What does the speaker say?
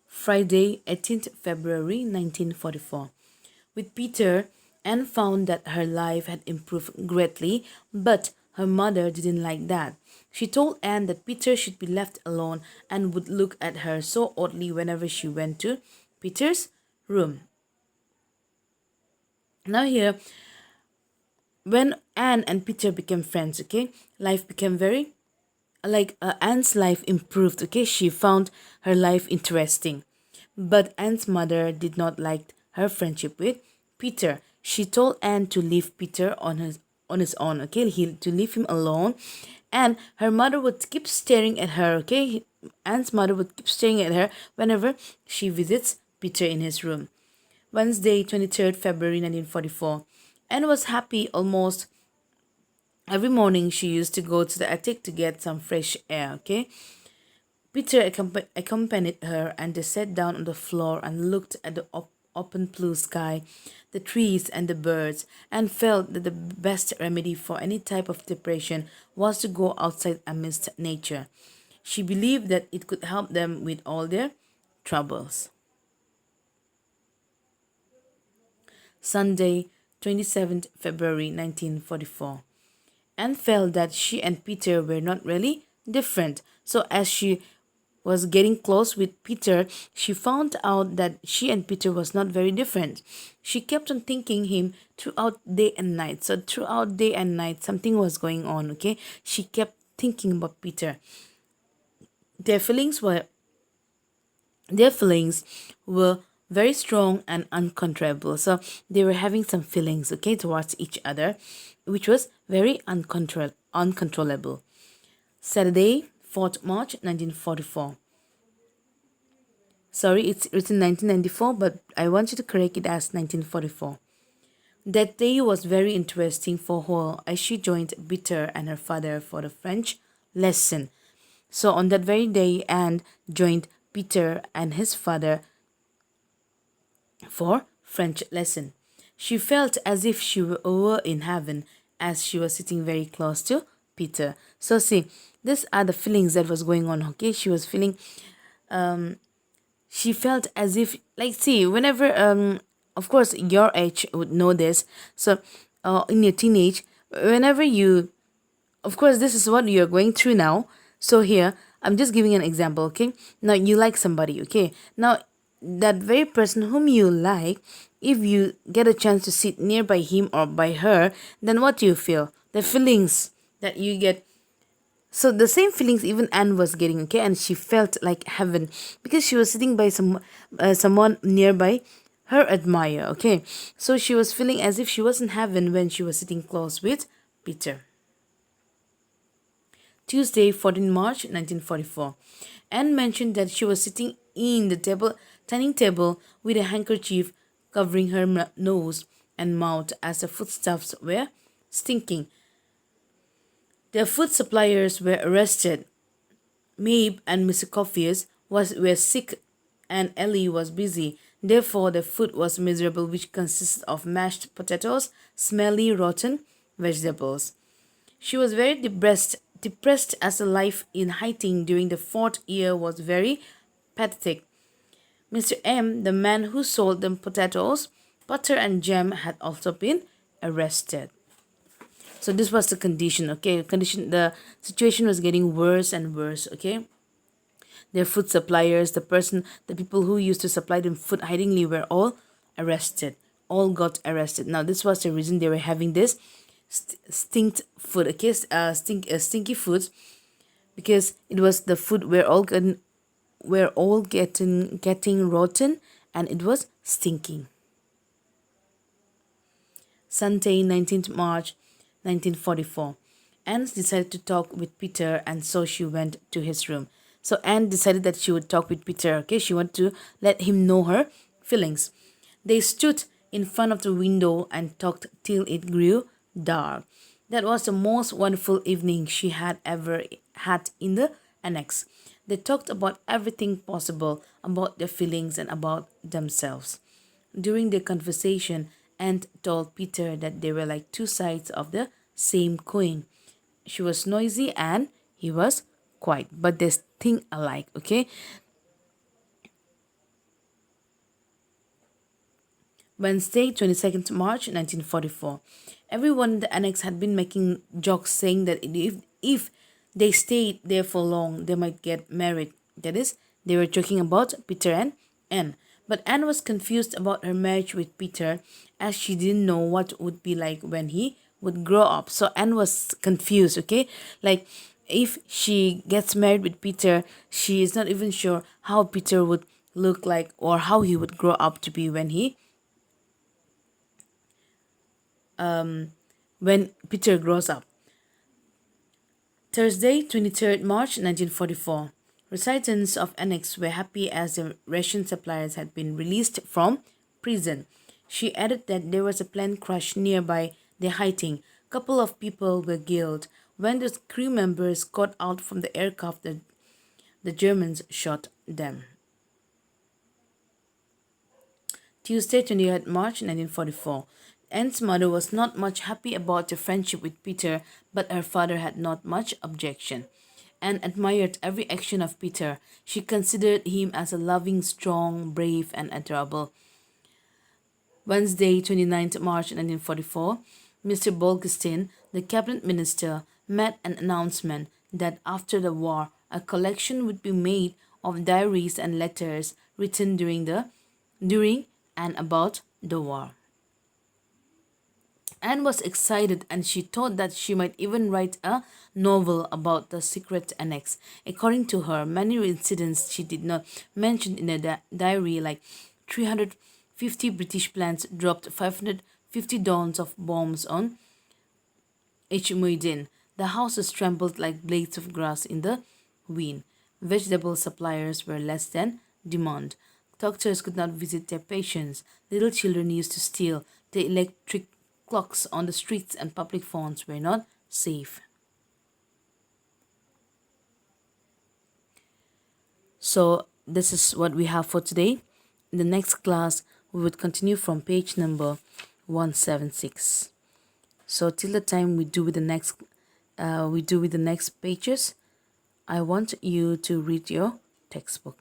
Friday, 18th February 1944. With Peter, Anne found that her life had improved greatly, but her mother didn't like that. She told Anne that Peter should be left alone and would look at her so oddly whenever she went to Peter's room. Now, here, when Anne and Peter became friends, okay, life became very Anne's life improved, okay. She found her life interesting, but Anne's mother did not like her friendship with Peter. She told Anne to leave Peter on his own, okay, to leave him alone. And her mother would keep staring at her, okay. Anne's mother would keep staring at her whenever she visits Peter in his room. Wednesday, 23rd February 1944. Anne was happy almost every morning. She used to go to the attic to get some fresh air, okay? Peter accompanied her, and they sat down on the floor and looked at the open blue sky, the trees, and the birds, and felt that the best remedy for any type of depression was to go outside amidst nature. She believed that it could help them with all their troubles. Sunday, 27th February 1944. Anne felt that she and Peter were not really different. So, as she was getting close with Peter, she found out that she and Peter was not very different. She kept on thinking him throughout day and night. So, throughout day and night, something was going on, okay? She kept thinking about Peter. Their feelings were their feelings were very strong and uncontrollable. So they were having some feelings, okay, towards each other, which was very uncontrollable. Saturday, 4th March 1944. Sorry, it's written 1994, but I want you to correct it as 1944. That day was very interesting for her as she joined Peter and her father for the French lesson. So on that very day, Anne joined Peter and his father for French lesson. She felt as if she were in heaven as she was sitting very close to Peter. So see, these are the feelings that was going on. Okay, she was feeling. She felt as if, like, see, whenever of course your age would know this. So, in your teenage, whenever you, of course, this is what you're going through now. So here, I'm just giving an example, okay? Now you like somebody, okay? Now that very person whom you like, if you get a chance to sit nearby him or by her, then what do you feel? The feelings that you get. So the same feelings even Anne was getting, okay, and she felt like heaven because she was sitting by someone nearby her admire, okay. So she was feeling as if she was in heaven when she was sitting close with Peter. Tuesday, 14 March 1944. Anne mentioned that she was sitting in the dining table with a handkerchief covering her nose and mouth as the foodstuffs were stinking. The food suppliers were arrested. Mabe and Mr. Coffius were sick and Ellie was busy. Therefore, the food was miserable, which consisted of mashed potatoes, smelly, rotten vegetables. She was very depressed as the life in Haiti during the fourth year was very pathetic. Mr. M, the man who sold them potatoes, butter, and jam, had also been arrested. So this was the condition, okay? The situation was getting worse and worse, okay? Their food suppliers, the people who used to supply them food hidingly were all arrested. All got arrested. Now this was the reason they were having this stinked food, okay? Stinky foods, because it was the food were all getting rotten and it was stinking. Sunday, 19th March 1944. Anne decided to talk with Peter, and so she went to his room. So Anne decided that she would talk with Peter, okay? She wanted to let him know her feelings. They stood in front of the window and talked till it grew dark. That was the most wonderful evening she had ever had in the annex. They talked about everything possible, about their feelings and about themselves. During their conversation, Anne told Peter that they were like two sides of the same coin. She was noisy and he was quiet, but they think alike, okay? Wednesday, 22nd March 1944. Everyone in the annex had been making jokes saying that if they stayed there for long, they might get married. That is, they were joking about Peter and Anne. But Anne was confused about her marriage with Peter as she didn't know what it would be like when he would grow up. So Anne was confused, okay? Like if she gets married with Peter, she is not even sure how Peter would look like or how he would grow up to be when Peter grows up. Thursday, 23rd March 1944. Residents of Annex were happy as the ration suppliers had been released from prison. She added that there was a plane crash nearby the Haiting. Couple of people were killed. When the crew members got out from the aircraft, the Germans shot them. Tuesday, 28th March 1944. Anne's mother was not much happy about her friendship with Peter, but her father had not much objection. Anne admired every action of Peter. She considered him as a loving, strong, brave, and adorable. Wednesday, 29th March 1944, Mr. Bolkestein, the cabinet minister, made an announcement that after the war, a collection would be made of diaries and letters written during and about the war. Anne was excited and she thought that she might even write a novel about the secret annex. According to her, many incidents she did not mention in the diary, like 350 British planes dropped 550 tons of bombs on Muidin. The houses trembled like blades of grass in the wind. Vegetable suppliers were less than demand. Doctors could not visit their patients. Little children used to steal. The electric clocks on the streets and public phones were not safe. So this is what we have for today. In the next class, we would continue from page number 176. So till the time we do with the next pages, I want you to read your textbook.